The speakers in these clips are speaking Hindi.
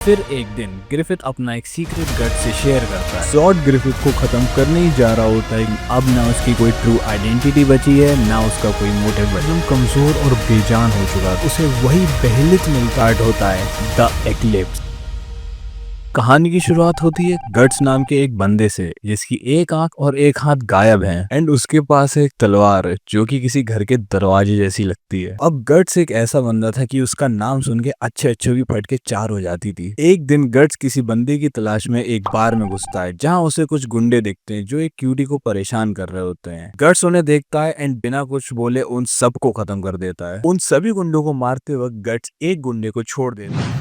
फिर एक दिन ग्रिफिथ अपना एक सीक्रेट गट से शेयर करता है। जॉर्ड ग्रिफिथ को खत्म करने ही जा रहा होता है। अब ना उसकी कोई ट्रू आइडेंटिटी बची है, ना उसका कोई मोटिव बचा। एकदम कमजोर और बेजान हो चुका है। उसे वही बेहलित मिलता होता है, द एक्लिप्स। कहानी की शुरुआत होती है गट्स नाम के एक बंदे से जिसकी एक आंख और एक हाथ गायब है एंड उसके पास एक तलवार है जो कि किसी घर के दरवाजे जैसी लगती है। अब गट्स एक ऐसा बंदा था कि उसका नाम सुन के अच्छे अच्छे भी फट के चार हो जाती थी। एक दिन गट्स किसी बंदे की तलाश में एक बार में घुसता है जहाँ उसे कुछ गुंडे दिखते हैं जो एक क्यूटी को परेशान कर रहे होते हैं। गट्स उन्हें देखता है एंड बिना कुछ बोले उन सबको खत्म कर देता है। उन सभी गुंडों को मारते वक्त गट्स एक गुंडे को छोड़ देता है।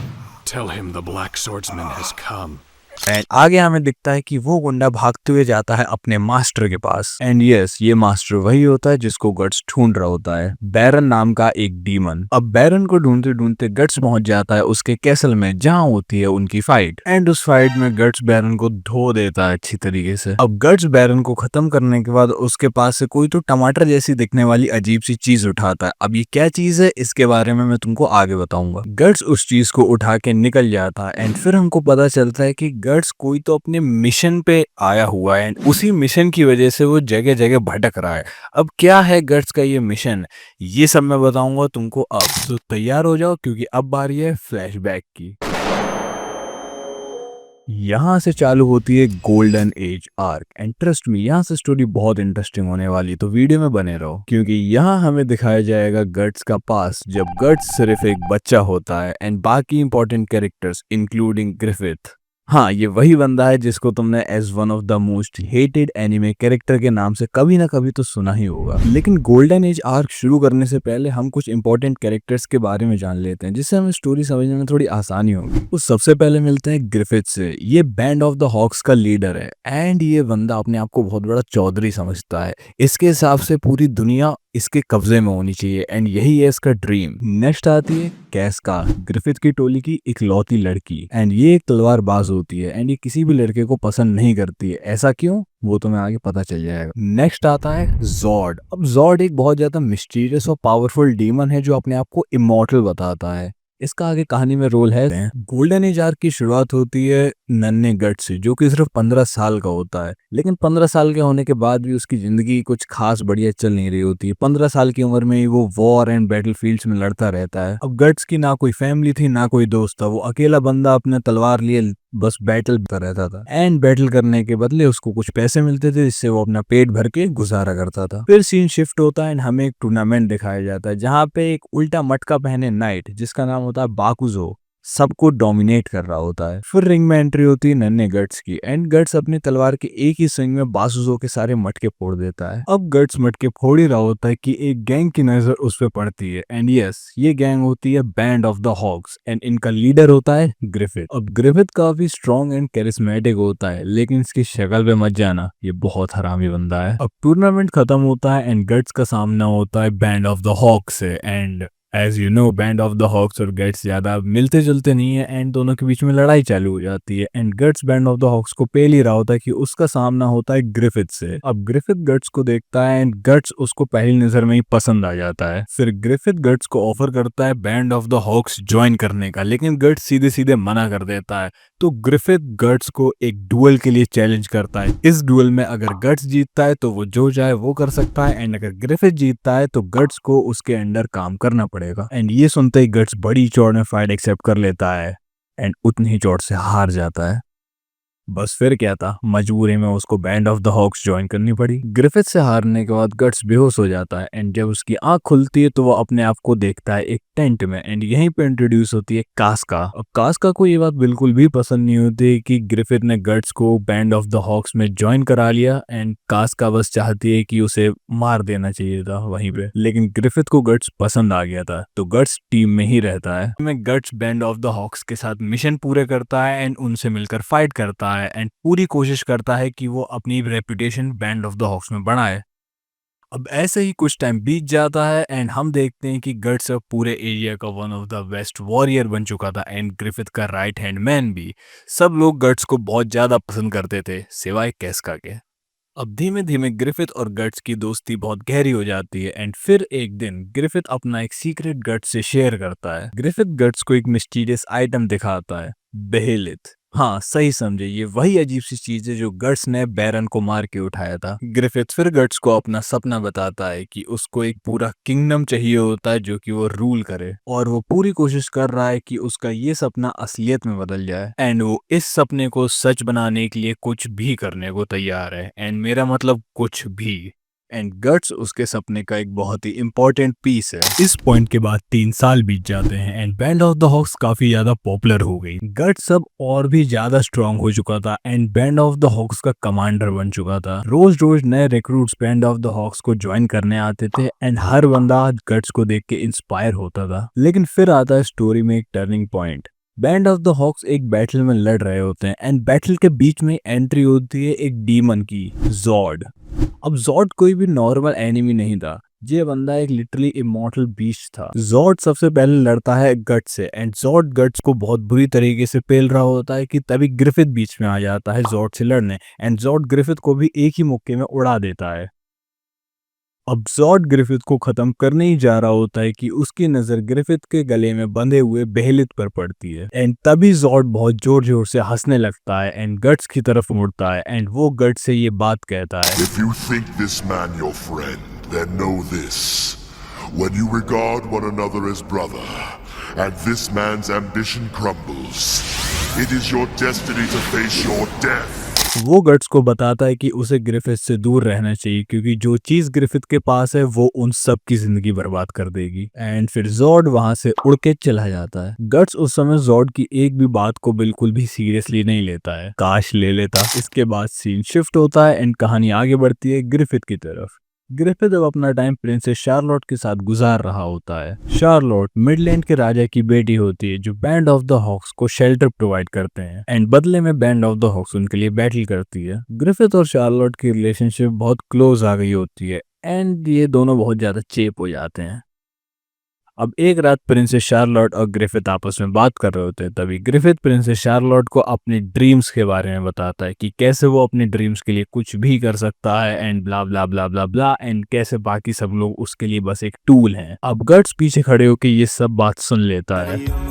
Tell him the Black Swordsman has come. And आगे हमें दिखता है कि वो गुंडा भागते हुए जाता है अपने मास्टर के पास। एंड यस, ये मास्टर वही होता है जिसको गट्स ढूंढ रहा होता है, बैरन नाम का एक डीमन। अब बैरन को ढूंढते ढूंढते गट्स पहुंच जाता है उसके कैसल में जहां होती है उनकी फाइट। एंड उस फाइट में गट्स बैरन को धो देता है अच्छी तरीके से। अब गट्स बैरन को खत्म करने के बाद उसके पास से कोई तो टमाटर जैसी दिखने वाली अजीब सी चीज उठाता है। अब ये क्या चीज है इसके बारे में मैं तुमको आगे बताऊंगा। गट्स उस चीज को उठा के निकल जाता है एंड फिर हमको पता चलता है कि गट्स कोई तो अपने मिशन पे आया हुआ है एंड उसी मिशन की वजह से वो जगह जगह भटक रहा है। अब क्या है गट्स का ये मिशन, ये सब मैं बताऊंगा तुमको अब, तो तैयार हो जाओ क्योंकि अब बारी है फ्लैशबैक की। यहाँ से चालू होती है golden age arc and trust me यहाँ से स्टोरी बहुत इंटरेस्टिंग होने वाली, तो वीडियो में बने रहो क्योंकि यहाँ हमें दिखाया जाएगा गट्स का पास जब गट्स सिर्फ एक बच्चा होता है एंड बाकी इंपॉर्टेंट कैरेक्टर्स इंक्लूडिंग ग्रिफिथ। हाँ, ये वही बंदा है जिसको तुमने as one of the most hated anime character के नाम से कभी ना कभी तो सुना ही होगा। लेकिन गोल्डन एज आर्क शुरू करने से पहले हम कुछ इंपॉर्टेंट कैरेक्टर्स के बारे में जान लेते हैं जिससे हमें स्टोरी समझने में थोड़ी आसानी होगी। तो सबसे पहले मिलते हैं ग्रिफिथ से। ये बैंड ऑफ द हॉक्स का लीडर है एंड ये बंदा अपने आप को बहुत बड़ा चौधरी समझता है। इसके हिसाब से पूरी दुनिया इसके कब्जे में होनी चाहिए एंड यही है इसका ड्रीम। नेक्स्ट आती है कैस्का, ग्रिफिथ की टोली की इकलौती लड़की एंड ये एक तलवारबाज होती है एंड ये किसी भी लड़के को पसंद नहीं करती है। ऐसा क्यों, वो तुम्हें आगे पता चल जाएगा। नेक्स्ट आता है जॉर्ड। अब जॉर्ड एक बहुत ज्यादा मिस्टीरियस और पावरफुल डीमन है जो अपने आप को इमॉर्टल बताता है। इसका आगे कहानी में रोल है। गोल्डन एज आर्क की शुरुआत होती है नन्हे गट्स से जो कि सिर्फ 15 साल का होता है, लेकिन 15 साल के होने के बाद भी उसकी जिंदगी कुछ खास बढ़िया चल नहीं रही होती है। 15 साल की उम्र में ही वो वॉर एंड बैटल फील्ड्स में लड़ता रहता है। अब गट्स की ना कोई फैमिली थी ना कोई दोस्त था, वो अकेला बंदा अपने तलवार लिए बस बैटल कर रहता था एंड बैटल करने के बदले उसको कुछ पैसे मिलते थे जिससे वो अपना पेट भर के गुजारा करता था। फिर सीन शिफ्ट होता है एंड हमें एक टूर्नामेंट दिखाया जाता है जहाँ पे एक उल्टा मटका पहने नाइट जिसका नाम होता है बाकुजो सबको डोमिनेट कर रहा होता है। फिर रिंग में एंट्री होती है नन्हे गट्स की एंड गट्स अपनी तलवार के एक ही स्विंग में बासुजो के सारे मटके फोड़ देता है। अब गट्स मटके फोड़ ही रहा होता है कि एक गैंग की नजर उस पर पड़ती है एंड यस, ये गैंग होती है Band of the Hawks and इनका लीडर होता है ग्रिफिथ। अब ग्रिफिथ काफी स्ट्रॉन्ग एंड कैरिस्मेटिक होता है लेकिन इसकी शक्ल पे मत जाना, ये बहुत हरामी बंदा है। अब टूर्नामेंट खत्म होता है एंड गट्स का सामना होता है बैंड ऑफ द हॉक्स से and as you know Band of the Hawks और गट्स ज्यादा मिलते जुलते नहीं है एंड दोनों के बीच में लड़ाई चालू हो जाती है and Guts Band of the Hawks को पेल ही रहा होता है कि उसका सामना होता है ग्रिफिथ से। अब ग्रिफिथ गट्स को देखता है एंड गट्स उसको पहली नजर में ही पसंद आ जाता है। फिर ग्रिफिथ गट्स को ऑफर करता है Band of the Hawks join करने का, लेकिन गट्स सीधे सीधे मना कर देता है। तो ग्रिफिथ गट्स को एक डुअल के लिए चैलेंज करता है। इस डुअल में अगर गट्स जीतता है तो वो जो चाहे वो कर सकता है एंड अगर ग्रिफिथ जीतता है तो गट्स को उसके अंडर काम करना पड़ेगा। एंड ये सुनते ही गट्स बड़ी चौड़ में फाइट एक्सेप्ट कर लेता है एंड उतनी ही चौड़ से हार जाता है। बस फिर क्या था, मजबूरी में उसको Band of the Hawks join करनी पड़ी। ग्रिफिथ से हारने के बाद गट्स बेहोश हो जाता है एंड जब उसकी आंख खुलती है तो वो अपने आप को देखता है एक टेंट में एंड यहीं पे इंट्रोड्यूस होती है कास्का। अब कास्का को ये बात बिल्कुल भी पसंद नहीं होती कि ग्रिफिथ ने गट्स को बैंड ऑफ द हॉक्स में ज्वाइन करा लिया एंड कास्का बस चाहती है कि उसे मार देना चाहिए था वहीं पे, लेकिन ग्रिफिथ को गट्स पसंद आ गया था तो गट्स टीम में ही रहता है। Guts Band of the Hawks के साथ मिशन पूरे करता है एंड उनसे मिलकर फाइट करता है एंड पूरी कोशिश करता है कि वो अपनी reputation Band of the Hawks में बढ़ाए। अब ऐसे ही कुछ टाइम बीत जाता है एंड हम देखते हैं कि गट्स अब पूरे एरिया का one of the best warrior बन चुका था एंड ग्रिफिथ का राइट हैंड मैन भी। सब लोग गट्स को बहुत ज्यादा पसंद करते थे सिवाय कैस्का के। अब धीमे धीमे ग्रिफिथ और गट्स की दोस्ती बहुत गहरी हो जाती है एंड फिर एक दिन ग्रिफिथ अपना एक सीक्रेट गट्स से शेयर करता है। ग्रिफिथ गट्स को एक मिस्टीरियस आइटम दिखाता है, बेहेलिथ। हाँ, सही समझे, ये वही अजीब सी चीज है जो गट्स ने बैरन को मार के उठाया था। ग्रिफिथ फिर गट्स को अपना सपना बताता है कि उसको एक पूरा किंगडम चाहिए होता है जो कि वो रूल करे, और वो पूरी कोशिश कर रहा है कि उसका ये सपना असलियत में बदल जाए एंड वो इस सपने को सच बनाने के लिए कुछ भी करने को तैयार है, एंड मेरा मतलब कुछ भी। एंड गट्स उसके सपने का एक बहुत ही इंपॉर्टेंट पीस है। इस पॉइंट के बाद 3 साल बीत जाते हैं and band of the Hawks काफी ज्यादा पॉपुलर हो गई। गट्स अब और भी ज्यादा स्ट्रांग हो चुका था and band of the Hawks का कमांडर बन चुका था। रोज रोज नए recruits Band of the Hawks को ज्वाइन करने आते थे एंड हर बंदा गट्स को देख के इंस्पायर होता था। लेकिन फिर आता है स्टोरी में एक turning point. Band of the Hawks एक बैटल में लड़ रहे होते हैं एंड बैटल के बीच में एंट्री होती है एक डीमन की, जॉर्ड। अब जॉर्ड कोई भी नॉर्मल एनिमी नहीं था, ये बंदा एक लिटरली इमॉर्टल बीस्ट था। जॉर्ड सबसे पहले लड़ता है गट्स से एंड जॉर्ड गट्स को बहुत बुरी तरीके से पेल रहा होता है कि तभी ग्रिफिथ बीच में आ जाता है जॉर्ड से लड़ने एंड जॉर्ड ग्रिफिथ को भी एक ही मुक्के में उड़ा देता है। अब जॉर्ड ग्रिफिथ को खत्म करने ही जा रहा होता है कि उसकी नजर ग्रिफिथ के गले में बंधे हुए बेहलिथ पर पड़ती है एंड तभी जॉर्ड बहुत जोर जोर से हंसने लगता है एंड गट्स की तरफ मुड़ता है एंड वो गट्स से ये बात कहता है, If you think this man your friend, then know this. When you regard one another as brother, and this man's ambition crumbles, it is your destiny to face your death. वो गट्स को बताता है कि उसे ग्रिफिथ से दूर रहना चाहिए क्योंकि जो चीज ग्रिफिथ के पास है वो उन सब की जिंदगी बर्बाद कर देगी। एंड फिर जॉर्ड वहां से उड़ के चला जाता है। गट्स उस समय जॉर्ड की एक भी बात को बिल्कुल भी सीरियसली नहीं लेता है, काश ले लेता। इसके बाद सीन शिफ्ट होता है एंड कहानी आगे बढ़ती है ग्रिफिथ की तरफ। ग्रिफिथ अब अपना टाइम प्रिंसेस शार्लोट के साथ गुजार रहा होता है। शार्लोट मिडलैंड के राजा की बेटी होती है जो बैंड ऑफ द हॉक्स को शेल्टर प्रोवाइड करते हैं एंड बदले में बैंड ऑफ द हॉक्स उनके लिए बैटल करती है। ग्रिफिथ और शार्लोट की रिलेशनशिप बहुत क्लोज आ गई होती है एंड ये दोनों बहुत ज्यादा चेप हो जाते हैं। अब एक रात प्रिंसेस शार्लोट और ग्रिफिथ आपस में बात कर रहे होते हैं, तभी ग्रिफिथ प्रिंसेस शार्लोट को अपने ड्रीम्स के बारे में बताता है कि कैसे वो अपने ड्रीम्स के लिए कुछ भी कर सकता है and blah blah blah blah blah and कैसे बाकी सब लोग उसके लिए बस एक टूल हैं। अब गट्स पीछे खड़े होकर ये सब बात सुन लेता है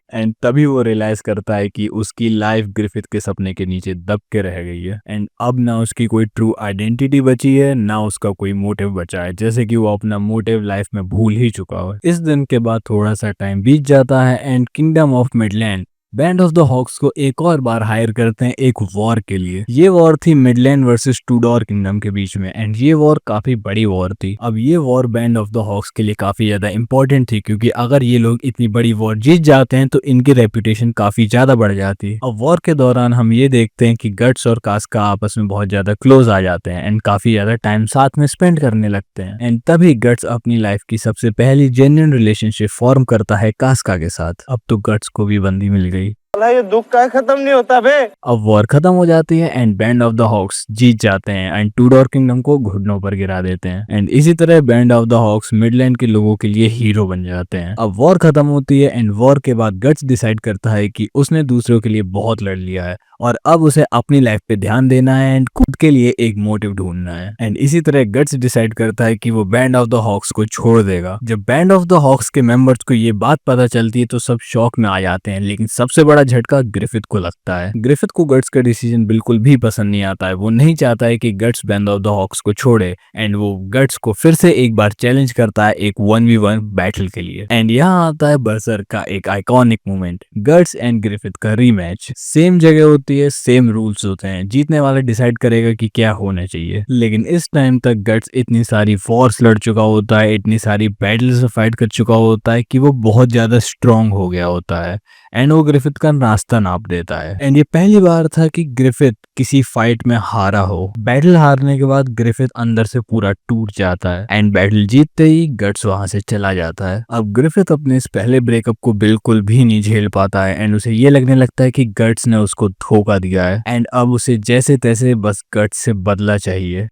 एंड तभी वो रियलाइज करता है कि उसकी लाइफ ग्रिफिथ के सपने के नीचे दब के रह गई है एंड अब ना उसकी कोई ट्रू आइडेंटिटी बची है ना उसका कोई मोटिव बचा है, जैसे कि वो अपना मोटिव लाइफ में भूल ही चुका हो। इस दिन के बाद थोड़ा सा टाइम बीत जाता है and Kingdom of Midland Band of the Hawks को एक और बार हायर करते हैं एक वॉर के लिए। ये वॉर थी मिडलैंड वर्सेस टूडोर किंगडम के बीच में एंड ये वॉर काफी बड़ी वॉर थी। अब ये war Band of the Hawks के लिए काफी ज्यादा इंपॉर्टेंट थी क्योंकि अगर ये लोग इतनी बड़ी वॉर जीत जाते हैं तो इनकी रेपुटेशन काफी ज्यादा बढ़ जाती है। अब वॉर के दौरान हम ये देखते हैं कि गट्स और कास्का आपस में बहुत ज्यादा क्लोज आ जाते हैं एंड काफी ज्यादा टाइम साथ में स्पेंड करने लगते हैं एंड तभी गट्स अपनी लाइफ की सबसे पहली जेन्युइन रिलेशनशिप फॉर्म करता है कास्का के साथ। अब तो गट्स को भी बंदी मिल गई। ये दुख का खत्म नहीं होता बे। अब वॉर खत्म हो जाती है and band of the hawks जीत जाते हैं एंड टूडोर किंगडम को घुटनों पर गिरा देते हैं एंड इसी तरह Band of the Hawks Midland के लोगों के लिए हीरो बन जाते हैं। अब वॉर खत्म होती है एंड वॉर के बाद गट्स डिसाइड करता है कि उसने दूसरों के लिए बहुत लड़ लिया है और अब उसे अपनी लाइफ पे ध्यान देना है एंड खुद के लिए एक मोटिव ढूंढना है एंड इसी तरह गट्स डिसाइड करता है कि वो बैंड ऑफ द हॉक्स को छोड़ देगा। जब बैंड ऑफ द हॉक्स के मेंबर्स को ये बात पता चलती है तो सब शॉक में आ जाते हैं, लेकिन सबसे बड़ा झटका ग्रिफिथ को लगता है। ग्रिफिथ को गट्स का डिसीजन बिल्कुल भी पसंद नहीं आता है। वो नहीं चाहता है कि Guts Band of the Hawks को छोड़े एंड वो गट्स को फिर से एक बार चैलेंज करता है एक 1v1 बैटल के लिए एंड यहाँ आता है बर्सर्क का एक iconic moment, guts and Griffith का रीमैच। सेम जगह होती है, सेम रूल्स होते हैं, जीतने वाला डिसाइड करेगा कि क्या होना चाहिए। लेकिन इस टाइम तक गट्स इतनी सारी वॉर्स लड़ चुका होता है, इतनी सारी बैटल्स फाइट कर चुका होता है कि वो बहुत ज्यादा स्ट्रांग हो गया होता है एंड वो ग्रिफिथ का रास्ता नाप देता है एंड ये पहली बार था कि ग्रिफिथ किसी फाइट में हारा हो। बैटल हारने के बाद ग्रिफिथ अंदर से पूरा टूट जाता है एंड बैटल जीतते ही गट्स वहां से चला जाता है। अब ग्रिफिथ अपने इस पहले ब्रेकअप को बिल्कुल भी नहीं झेल पाता है एंड उसे ये लगने लगता है कि गट्स ने उसको धोखा दिया है एंड अब उसे जैसे तैसे बस गट्स से बदला चाहिए।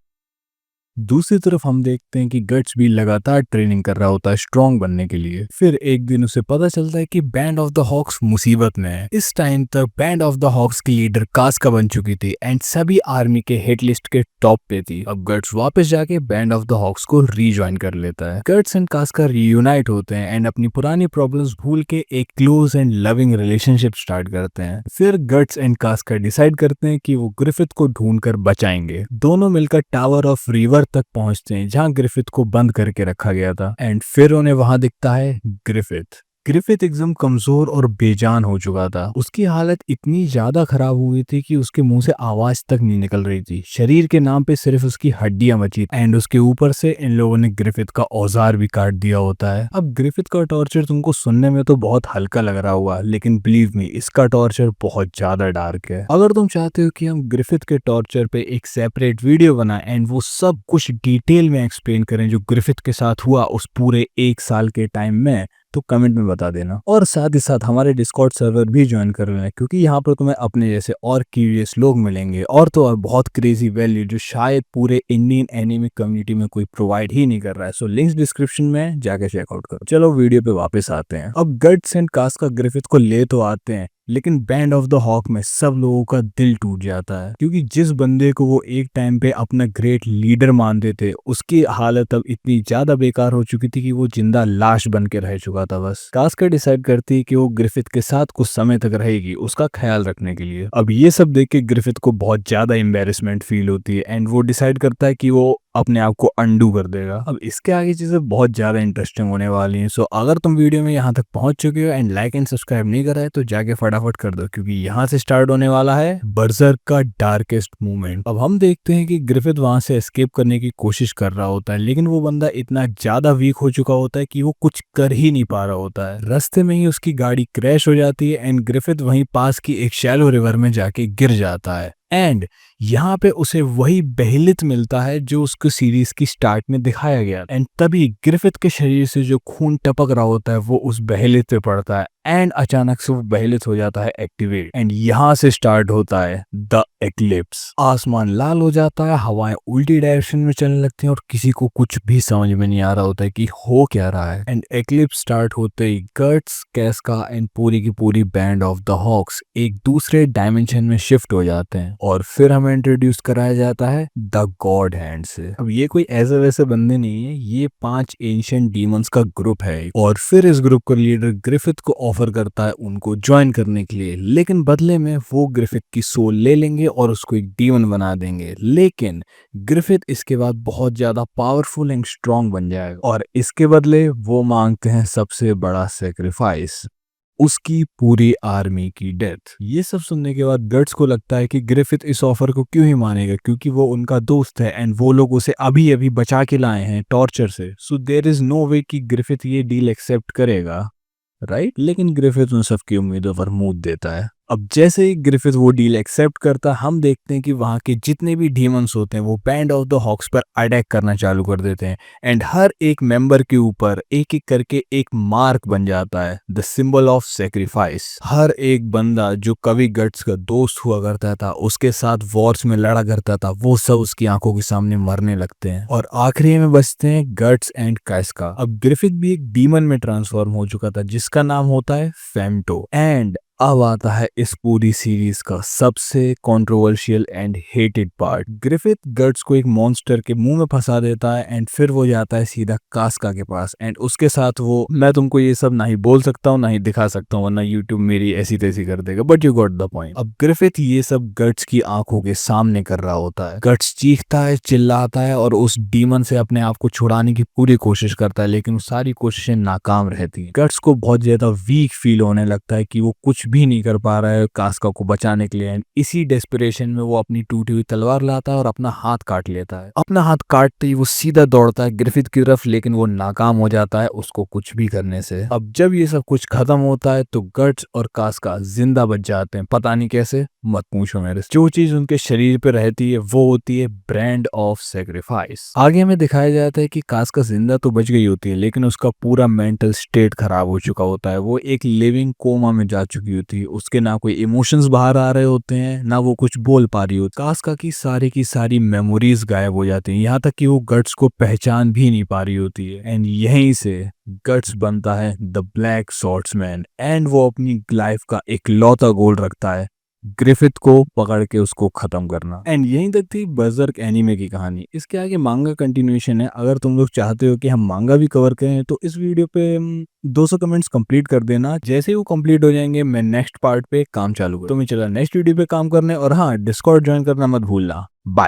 दूसरी तरफ हम देखते हैं कि गट्स भी लगातार ट्रेनिंग कर रहा होता है स्ट्रॉन्ग बनने के लिए। फिर एक दिन उसे पता चलता है कि बैंड ऑफ द हॉक्स मुसीबत में है। इस टाइम तक बैंड ऑफ द हॉक्स की लीडर कास्का बन चुकी थी एंड सभी आर्मी के हिट लिस्ट के टॉप पे थी। अब गट्स वापस जाके बैंड ऑफ द हॉक्स को रीजॉइन कर लेता है। गट्स एंड कास्का रीयूनाइट होते हैं एंड अपनी पुरानी प्रॉब्लम्स भूल के एक close and loving relationship start करते हैं। फिर गट्स एंड कास्का डिसाइड करते हैं कि वो ग्रिफिथ को ढूंढकर बचाएंगे। दोनों मिलकर टावर ऑफ रिवर तक पहुंचते हैं जहां ग्रिफिथ को बंद करके रखा गया था एंड फिर उन्हें वहां दिखता है ग्रिफिथ। ग्रिफिथ एकदम कमजोर और बेजान हो चुका था। उसकी हालत इतनी ज्यादा खराब हुई थी कि उसके मुंह से आवाज तक नहीं निकल रही थी। शरीर के नाम पे सिर्फ उसकी हड्डियां बची एंड उसके ऊपर से इन लोगों ने ग्रिफिथ का औजार भी काट दिया होता है। अब ग्रिफिथ का टॉर्चर तुमको सुनने में तो बहुत हल्का लग रहा हुआ, लेकिन बिलीव मी इसका टॉर्चर बहुत ज्यादा डार्क है। अगर तुम चाहते हो कि हम ग्रिफिथ के टॉर्चर पे एक सेपरेट वीडियो बनाएं एंड वो सब कुछ डिटेल में एक्सप्लेन करें जो ग्रिफिथ के साथ हुआ उस पूरे 1 साल के टाइम में, तो कमेंट में बता देना। और साथ ही साथ हमारे डिस्कॉर्ड सर्वर भी ज्वाइन कर लेना, क्योंकि यहाँ पर तुम्हें अपने जैसे और क्यूरियस लोग मिलेंगे और तो और बहुत क्रेजी वैल्यू जो शायद पूरे इंडियन एनिमे कम्युनिटी में कोई प्रोवाइड ही नहीं कर रहा है। सो लिंक्स डिस्क्रिप्शन में जाके चेकआउट करो। चलो वीडियो पे वापस आते हैं। अब गट्स एंड कास्का ग्रिफिथ को ले तो आते हैं, लेकिन बैंड ऑफ द हॉक में सब लोगों का दिल टूट जाता है, क्योंकि जिस बंदे को वो एक टाइम पे अपना ग्रेट लीडर मानते थे उसकी हालत अब इतनी ज्यादा बेकार हो चुकी थी कि वो जिंदा लाश बन के रह चुका था। बस कास्का डिसाइड करती है कि वो ग्रिफिथ के साथ कुछ समय तक रहेगी उसका ख्याल रखने के लिए। अब ये सब देख के ग्रिफिथ को बहुत ज्यादा एम्बेरसमेंट फील होती है एंड वो डिसाइड करता है कि वो अपने आप को अंडू कर देगा। अब इसके आगे चीजें बहुत ज्यादा इंटरेस्टिंग होने वाली हैं। सो अगर तुम वीडियो में यहाँ तक पहुंच चुके हो एंड लाइक एंड सब्सक्राइब नहीं करा है तो जाके फटाफट कर दो, क्योंकि यहाँ से स्टार्ट होने वाला है बर्जर्क का डार्केस्ट मूवमेंट। अब हम देखते हैं कि ग्रिफिथ वहां से एस्केप करने की कोशिश कर रहा होता है, लेकिन वो बंदा इतना ज्यादा वीक हो चुका होता है कि वो कुछ कर ही नहीं पा रहा होता है। रास्ते में ही उसकी गाड़ी क्रैश हो जाती है एंड ग्रिफिथ वहीं पास की एक शैलो रिवर में जाके गिर जाता है एंड यहाँ पे उसे वही बहलित मिलता है जो उसको सीरीज की स्टार्ट में दिखाया गया एंड तभी ग्रिफिथ के शरीर से जो खून टपक रहा होता है वो उस बहलित पे पड़ता है एंड अचानक से वो बहलित हो जाता है एक्टिवेट एंड यहाँ से स्टार्ट होता है द एक्लिप्स। आसमान लाल हो जाता है, हवाएं उल्टी डायरेक्शन में चलने लगती हैं और किसी को कुछ भी समझ में नहीं आ रहा होता है कि हो क्या रहा है एंड एक्लिप्स स्टार्ट होते ही गट्स, कास्का एंड पूरी की पूरी बैंड ऑफ द हॉक्स एक दूसरे डायमेंशन में शिफ्ट हो जाते हैं और फिर हमें इंट्रोड्यूस कराया जाता है द गॉड हैंड से। अब ये कोई ऐसे वैसे बंदे नहीं है, ये 5 एंशिएंट डीमंस का ग्रुप है और फिर इस ग्रुप का लीडर ग्रिफिथ को ऑफर करता है उनको ज्वाइन करने के लिए, लेकिन बदले में वो ग्रिफिथ की सोल ले लेंगे और उसको एक डीमन बना देंगे। लेकिन ग्रिफिथ इसके बाद बहुत ज्यादा पावरफुल एंड स्ट्रॉन्ग बन जाएगा और इसके बदले वो मांगते हैं सबसे बड़ा सेक्रीफाइस, उसकी पूरी आर्मी की डेथ। ये सब सुनने के बाद गट्स को लगता है कि ग्रिफिथ इस ऑफर को क्यों ही मानेगा, क्योंकि वो उनका दोस्त है एंड वो लोग उसे अभी अभी बचा के लाए हैं टॉर्चर से। सो देयर इज नो वे कि ग्रिफिथ ये डील एक्सेप्ट करेगा, राइट? लेकिन ग्रिफिथ उन सबकी उम्मीदों पर मूड देता है। अब जैसे ही ग्रिफिथ वो डील एक्सेप्ट करता है, हम देखते हैं कि वहां के जितने भी डीमंस होते हैं वो बैंड ऑफ द हॉक्स पर अटैक करना चालू कर देते हैं एंड हर एक मेंबर के ऊपर एक एक करके एक मार्क बन जाता है, द सिंबल ऑफ सेक्रीफाइस। हर एक बंदा जो कभी गट्स का दोस्त हुआ करता था, उसके साथ वॉर्स में लड़ा करता था, वो सब उसकी आंखों के सामने मरने लगते हैं और आखिरी में बचते हैं गट्स एंड कास्का। अब ग्रिफिथ भी एक डीमन में ट्रांसफॉर्म हो चुका था जिसका नाम होता है फेम्टो एंड अब आता है इस पूरी सीरीज का सबसे controversial and hated part. Griffith guts को एक मॉन्स्टर के मुंह में फंसा देता है एंड फिर वो जाता है सीधा कास्का के पास एंड उसके साथ वो, मैं तुमको ये सब ना ही बोल सकता हूँ ना ही दिखा सकता हूँ वरना यूट्यूब मेरी ऐसी तैसी कर देगा, but you got the point. अब ग्रिफिथ ये सब गट्स की आंखों के सामने कर रहा होता है। गट्स चीखता है, चिल्लाता है और उस डीमन से अपने आप को छुड़ाने की पूरी कोशिश करता है, लेकिन सारी कोशिशें नाकाम रहती हैं। गट्स को बहुत ज्यादा वीक फील होने लगता है कि वो कुछ भी नहीं कर पा रहा है कास्का को बचाने के लिए। इसी डेस्परेशन में वो अपनी टूटी हुई तलवार लाता है और अपना हाथ काट लेता है। अपना हाथ काटते ही वो सीधा दौड़ता है ग्रिफिथ की तरफ, लेकिन वो नाकाम हो जाता है उसको कुछ भी करने से। अब जब ये सब कुछ खत्म होता है तो गट्स और कास्का जिंदा बच जाते हैं, पता नहीं कैसे, मत पूछो मेरे से। जो चीज उनके शरीर पे रहती है वो होती है ब्रांड ऑफ सेक्रीफाइस। आगे हमें दिखाया जाता है कि कास्का जिंदा तो बच गई होती है लेकिन उसका पूरा मेंटल स्टेट खराब हो चुका होता है। वो एक लिविंग कोमा में जा चुकी होती है। उसके ना कोई इमोशंस बाहर आ रहे होते हैं ना वो कुछ बोल पा रही होती। कास्का की सारी मेमोरीज गायब हो जाती हैं, यहाँ तक कि वो गट्स को पहचान भी नहीं पा रही होती है। एंड यहीं से गट्स बनता है द ब्लैक सॉर्ड्समैन एंड वो अपनी लाइफ का इकलौता गोल रखता है ग्रिफिथ को पकड़ के उसको खत्म करना। एंड यहीं तक थी बर्जर्क एनीमे की कहानी। इसके आगे मांगा कंटिन्यूएशन है। अगर तुम लोग चाहते हो कि हम मांगा भी कवर करें तो इस वीडियो पे 200 कमेंट्स कंप्लीट कर देना। जैसे ही वो कंप्लीट हो जाएंगे मैं नेक्स्ट पार्ट पे काम चालू करूँ। तो मैं चला नेक्स्ट वीडियो पे काम करने। और हाँ, डिस्कॉर्ड ज्वाइन करना मत भूलना। बाय।